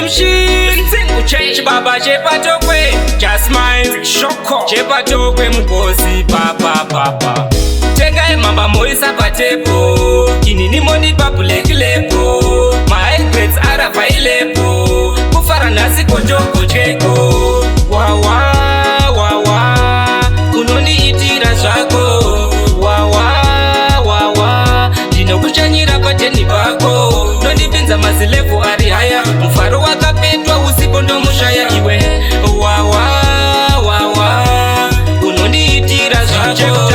solution. Chibaba chepatokwe, just mind shoko. Chepatokwe mukosi papa. Tenga mamba moisa patepo, kinini moni papulekilepo. My grades are available. Kufara nasi kojoko cheko. Wawa, kunoni itira zvako. Wawa, ndinokuchanyira pateni pako. Nondipinza mazilevu ari haya. Mufaro wakapetwa usipo ndomushaya iwe. Wawa, unondiitira zvako.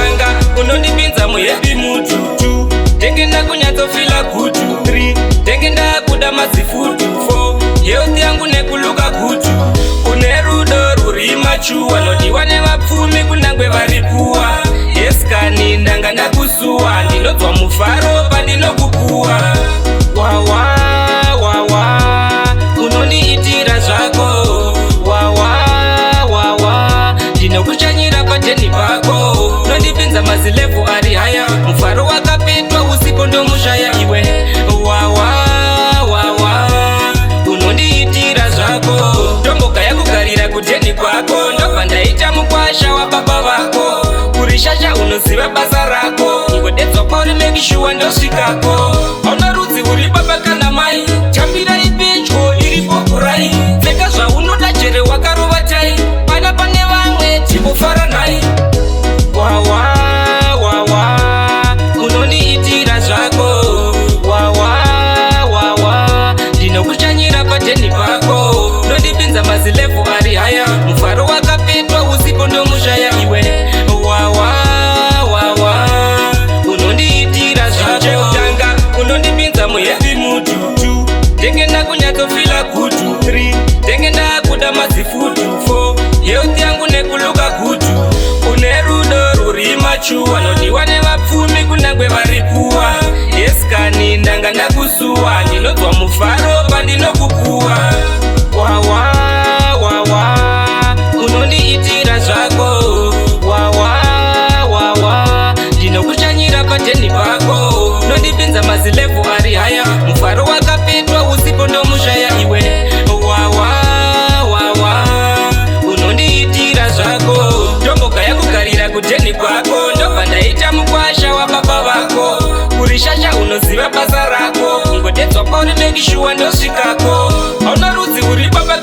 Unondipinza muhepi mututu. Tengenda kunyatsofila kutu 3. Tengenda kuda mazifutu 4. Health yangu nekuluka kutu. Une rudo ruri machuwa. Nodiwa nevapfumi kunangwe varikuwa. Eskani ndanga ndakusuwa. Ndinozwa mufaro pandinokukuwa. Wawa, unondiitira zvako. Wawa, ndinokuchanyira pateni pako. Nondipinza mazilevu ari haya. Mufaro wakapetwa usipo ndomushaya iwe. Wawa, unondiitira zvako. Tomboka yakugarira kuteni kwako. Ndobva ndaita mukwasha wababa vako. Kurishasha unoziva basa rako. Ngodedzwa kwauri mekishuwa ndosvikako. Hauna rudzi uri baba kana mai. Chambira ipedyo iripo kurai. Pfeka zvaunoda jere wakarova tai. Pana pane vamwe timbofara nai. Wawa, unondiitira zvako. Wawa, ndinokuchanyira pateni pako. Nondipinza mazilevu ari haya. Mufaro wakapetwa usipo ndomushaya iwe. Wawa, unondiitira zvako. Unondipinza muhepi mututu. Tengenda kunyatsofila kutu 3. Tengenda kuda mazifutu 4. Health yangu nekuluka kutu. Une rudo ruri machuwa. Nodiwa nevapfumi kunangwe varikuwa. Eskani ndanga ndakusuwa. Ndinozwa mufaro pandinokukuwa. Wawa, unondiitira zvako. Wawa, ndinokuchanyira pateni pako. Nondipinza mazilevu ari haya. Mufaro wakapetwa usipo ndomushaya iwe. Wawa, unondiitira zvako. Tomboka yakugarira kuteni kwako. Ndobva ndaita mukwasha wababa vako. Kurishasha unoziva basa rako. Ngodedzwa kwauri mekishuwa ndosvikako. Hauna rudzi uri baba